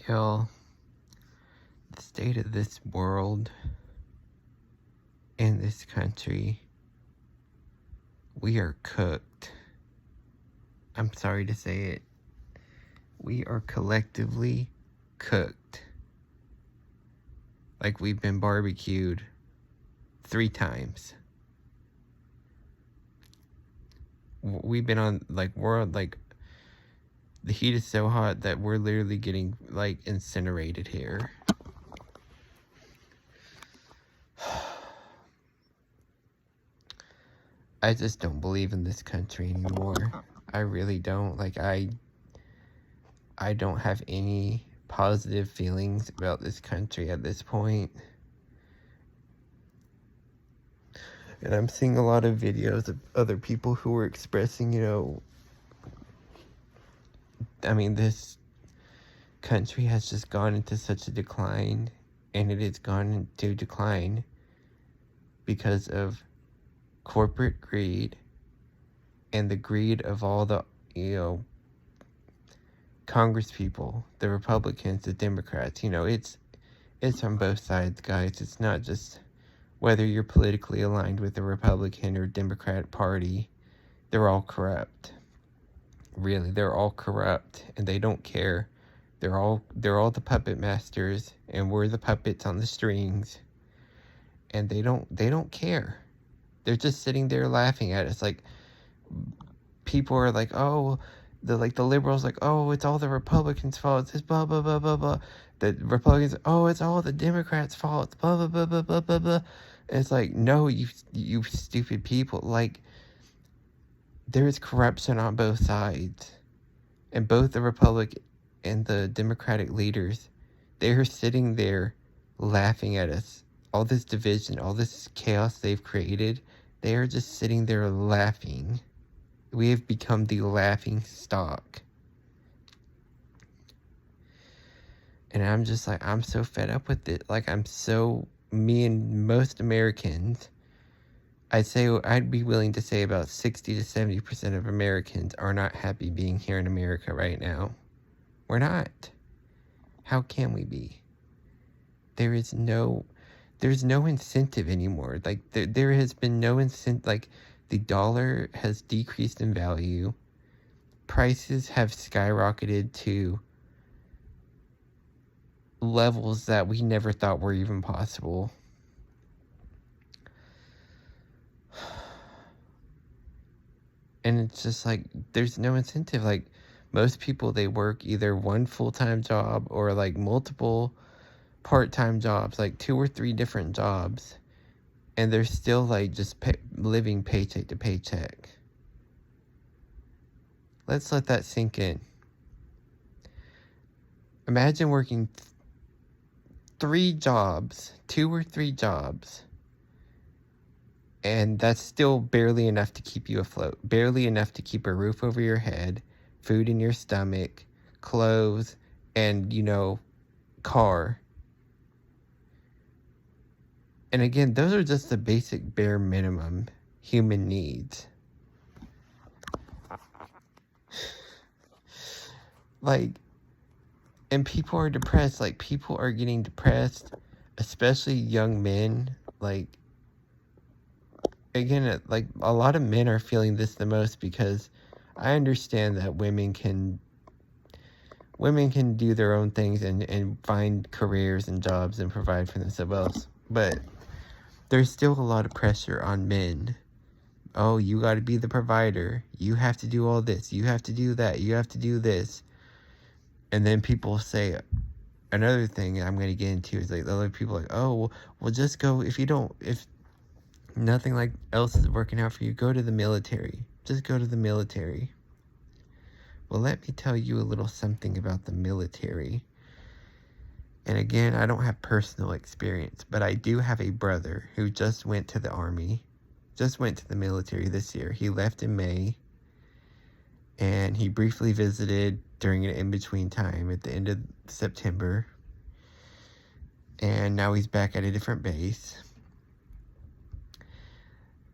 Y'all, the state of this world and this country, we are cooked. I'm sorry to say it. We are collectively cooked. Like we've been barbecued 3 times. We've been on, the heat is so hot that we're literally getting, incinerated here. I just don't believe in this country anymore. I really don't. I don't have any positive feelings about this country at this point. And I'm seeing a lot of videos of other people who are expressing, this country has just gone into such a decline, and it has gone into decline because of corporate greed and the greed of all the, Congress people, the Republicans, the Democrats. It's on both sides, guys. It's not just whether you're politically aligned with the Republican or Democrat Party. They're all corrupt. Really, they're all corrupt, and they don't care. They're all the puppet masters, and we're the puppets on the strings. And they don't care. They're just sitting there laughing at us. Like, people are like, oh, the liberals, like, oh, it's all the Republicans' fault. It's this blah blah blah blah blah. The Republicans, oh, it's all the Democrats' fault. It's blah blah blah blah blah blah blah. And it's like, no, you stupid people. Like, there is corruption on both sides, and both the Republican and the Democratic leaders, they are sitting there laughing at us. All this division, all this chaos they've created, they are just sitting there laughing. We have become the laughing stock. And I'm just like, I'm so fed up with it. Like, me and most Americans, I'd be willing to say about 60 to 70% of Americans are not happy being here in America right now. We're not. How can we be? There's no incentive anymore. Like, there has been no incentive. Like, the dollar has decreased in value. Prices have skyrocketed to levels that we never thought were even possible. And it's just like, there's no incentive. Like, most people, they work either one full-time job or like multiple part-time jobs, like 2 or 3 different jobs, and they're still like just living paycheck to paycheck. Let's let that sink in. Imagine working 3 jobs, 2 or 3 jobs, and that's still barely enough to keep you afloat, barely enough to keep a roof over your head, food in your stomach, clothes, and, car. And again, those are just the basic bare minimum human needs. Like, and people are depressed. Like, people are getting depressed, especially young men. Like, again, like, a lot of men are feeling this the most, because I understand that women can do their own things and find careers and jobs and provide for themselves. But there's still a lot of pressure on men. Oh, you got to be the provider. You have to do all this. You have to do that. You have to do this. And then people say, another thing I'm going to get into is, like, the other people are like, oh, well, just go, if nothing like else is working out for you, go to the military. Just go to the military. Well, let me tell you a little something about the military. And again, I don't have personal experience, but I do have a brother who just went to the army, just went to the military this year. He left in May, and he briefly visited during an in-between time at the end of September. And now he's back at a different base.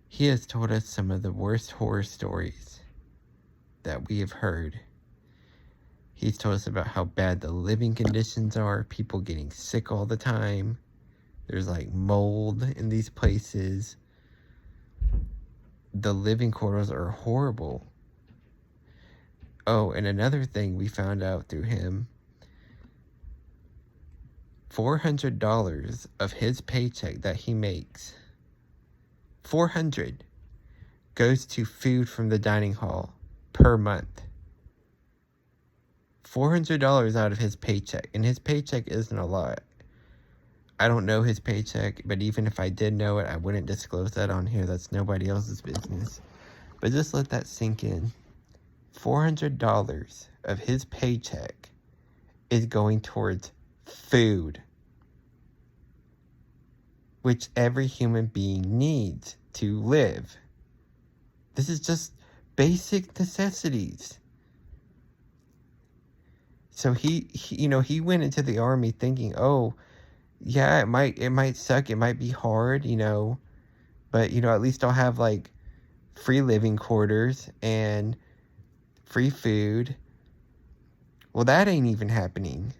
He has told us some of the worst horror stories that we have heard. He's told us about how bad the living conditions are, people getting sick all the time. There's like mold in these places. The living quarters are horrible. Oh, and another thing we found out through him, $400 of his paycheck that he makes, $400, goes to food from the dining hall per month. $400 out of his paycheck, and his paycheck isn't a lot. I don't know his paycheck, but even if I did know it, I wouldn't disclose that on here. That's nobody else's business. But just let that sink in. $400 of his paycheck is going towards food, which every human being needs to live. This is just basic necessities. So he went into the army thinking, oh, yeah, it might suck, it might be hard, but at least I'll have like free living quarters and free food. Well, that ain't even happening.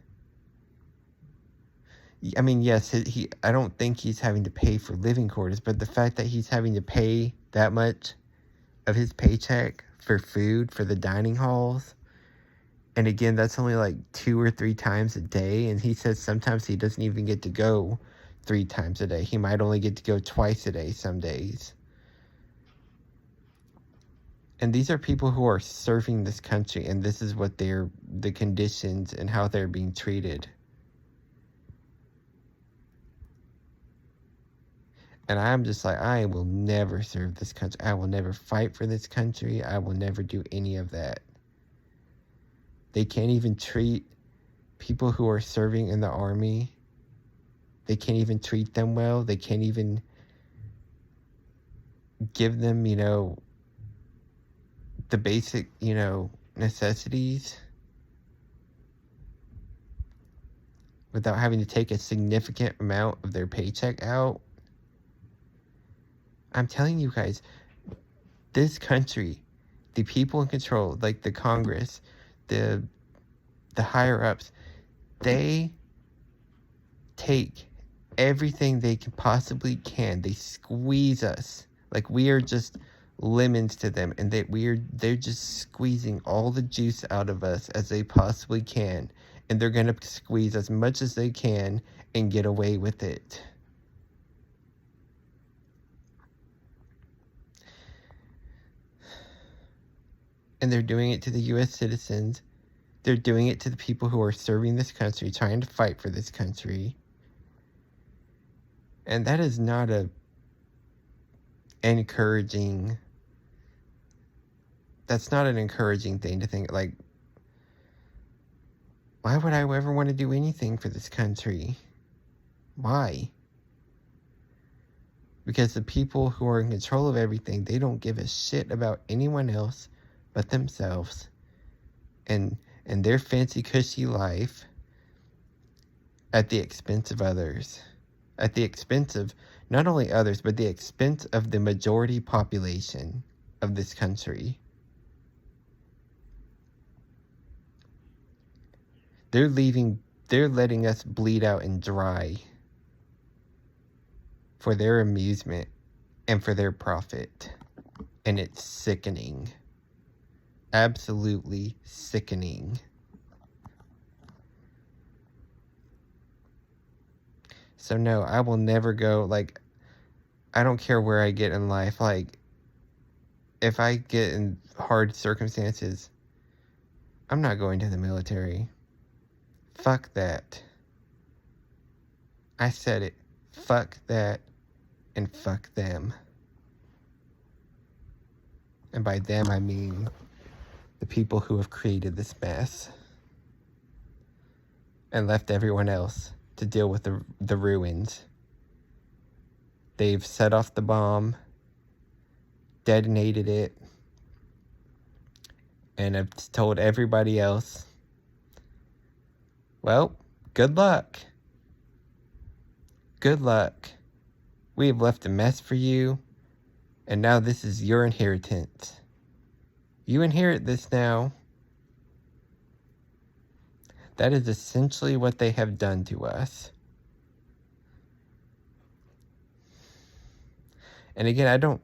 I mean, yes, I don't think he's having to pay for living quarters, but the fact that he's having to pay that much of his paycheck for food for the dining halls, and again, that's only like 2 or 3 times a day, and he says sometimes he doesn't even get to go 3 times a day. He might only get to go twice a day some days. And these are people who are serving this country, and this is what the conditions and how they're being treated. And I'm just like, I will never serve this country. I will never fight for this country. I will never do any of that. They can't even treat people who are serving in the army. They can't even treat them well. They can't even give them, the basic, necessities without having to take a significant amount of their paycheck out. I'm telling you guys, this country, the people in control, like the Congress, the higher ups, they take everything they can possibly can. They squeeze us like we are just lemons to them, and they're just squeezing all the juice out of us as they possibly can, and they're gonna squeeze as much as they can and get away with it. And they're doing it to the U.S. citizens. They're doing it to the people who are serving this country, trying to fight for this country. And that is not that's not an encouraging thing to think. Like, why would I ever want to do anything for this country? Why? Because the people who are in control of everything, they don't give a shit about anyone else but themselves and their fancy cushy life at the expense of others. At the expense of not only others, but the expense of the majority population of this country. They're letting us bleed out and dry for their amusement and for their profit. And it's sickening. Absolutely sickening. So no, I will never go, like, I don't care where I get in life. Like, if I get in hard circumstances, I'm not going to the military. Fuck that. I said it. Fuck that and fuck them. And by them, I mean the people who have created this mess and left everyone else to deal with the ruins. They've set off the bomb, detonated it, and have told everybody else, well, good luck. Good luck. We have left a mess for you, and now this is your inheritance. You inherit this now. That is essentially what they have done to us. And again, I don't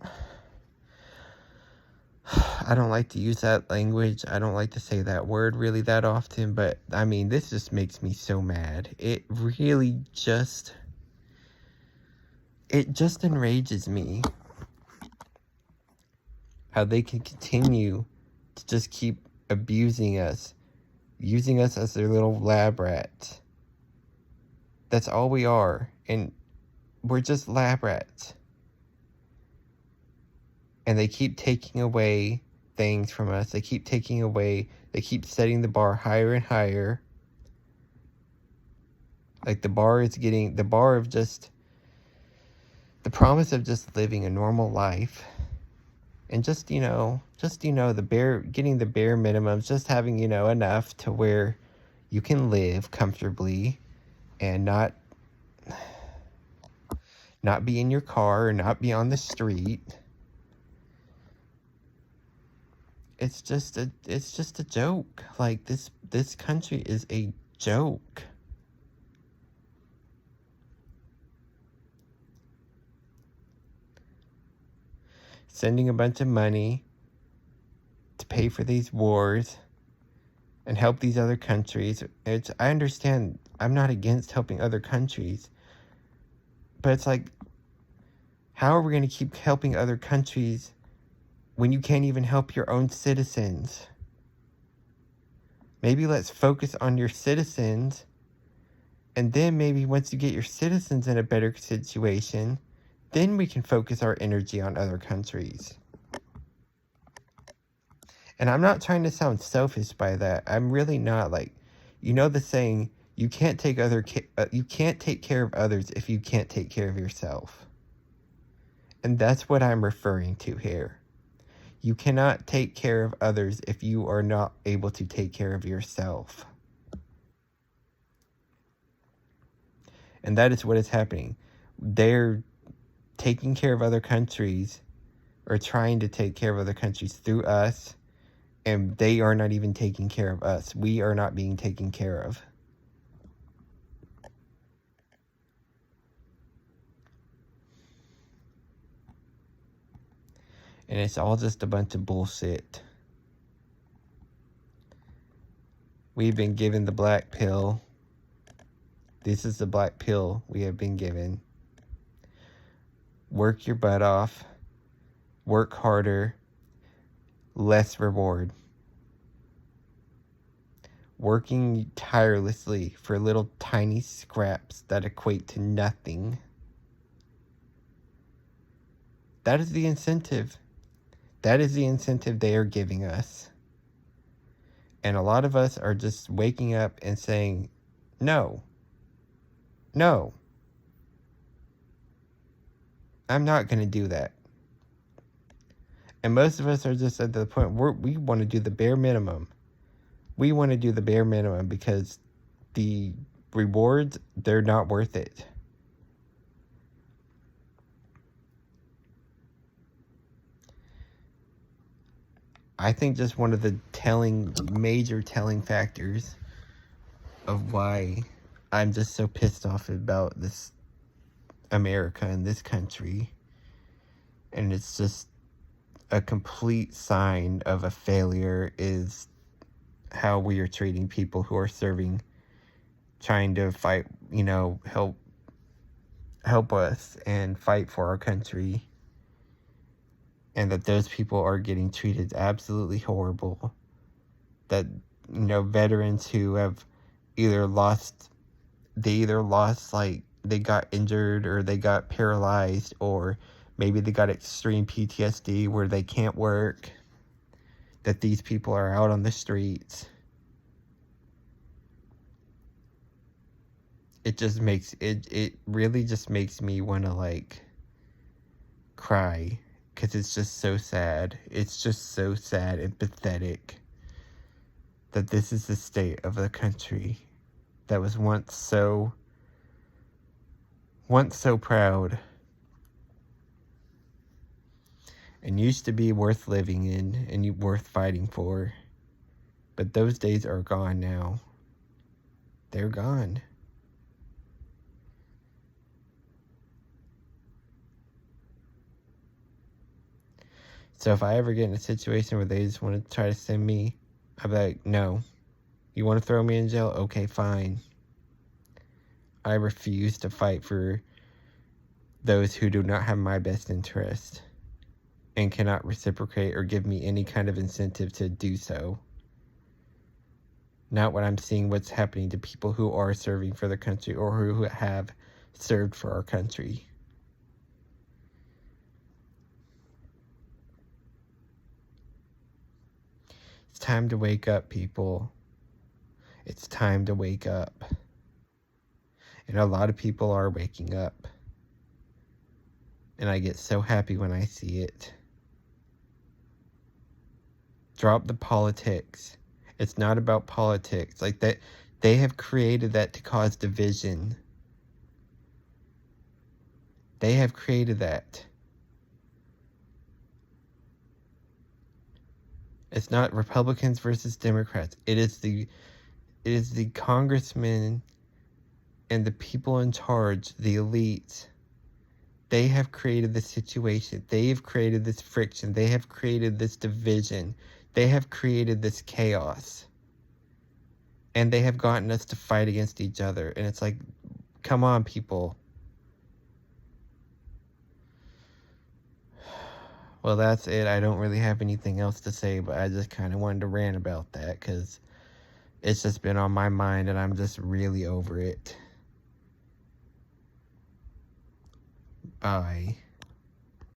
like to use that language. I don't like to say that word really that often, but I mean, this just makes me so mad. It really just enrages me how they can continue to just keep abusing us, using us as their little lab rats. That's all we are, and we're just lab rats. And they keep taking away things from us. They keep setting the bar higher and higher. Like the promise of just living a normal life. And getting the bare minimums, just having, enough to where you can live comfortably and not be in your car or not be on the street. It's just a joke. Like this country is a joke. Sending a bunch of money to pay for these wars and help these other countries. I understand. I'm not against helping other countries. But it's like, how are we going to keep helping other countries when you can't even help your own citizens? Maybe let's focus on your citizens, and then maybe once you get your citizens in a better situation, then we can focus our energy on other countries. And I'm not trying to sound selfish by that. I'm really not. Like, the saying, you can't take care of others if you can't take care of yourself. And that's what I'm referring to here. You cannot take care of others if you are not able to take care of yourself. And that is what is happening. They're taking care of other countries, or trying to take care of other countries through us, and they are not even taking care of us. We are not being taken care of. And it's all just a bunch of bullshit. We've been given the black pill. This is the black pill we have been given. Work your butt off. Work harder. Less reward. Working tirelessly for little tiny scraps that equate to nothing. That is the incentive. That is the incentive they are giving us. And a lot of us are just waking up and saying, no. No. I'm not going to do that. And most of us are just at the point where we want to do the bare minimum. We want to do the bare minimum because the rewards, they're not worth it. I think just one of the major telling factors of why I'm just so pissed off about this America and this country, and it's just a complete sign of a failure, is how we are treating people who are trying to fight, help us and fight for our country. And that those people are getting treated absolutely horrible. That, veterans who have either lost, like, they got injured or they got paralyzed, or maybe they got extreme PTSD where they can't work, that these people are out on the streets. It really just makes me want to, like, cry. Because it's just so sad. It's just so sad and pathetic that this is the state of the country that was once so proud. and used to be worth living in and worth fighting for. But those days are gone now. They're gone. So if I ever get in a situation where they just want to try to send me, I'll be like, no. You want to throw me in jail? Okay, fine. I refuse to fight for those who do not have my best interest and cannot reciprocate or give me any kind of incentive to do so. Not when I'm seeing what's happening to people who are serving for the country or who have served for our country. It's time to wake up, people. It's time to wake up. And a lot of people are waking up. And I get so happy when I see it. Drop the politics. It's not about politics. Like that, they have created that to cause division. They have created that. It's not Republicans versus Democrats. It is the congressmen and the people in charge, the elites. They have created this situation. They have created this friction. They have created this division. They have created this chaos. And they have gotten us to fight against each other. And it's like, come on, people. Well, that's it. I don't really have anything else to say, but I just kind of wanted to rant about that because it's just been on my mind and I'm just really over it. Bye.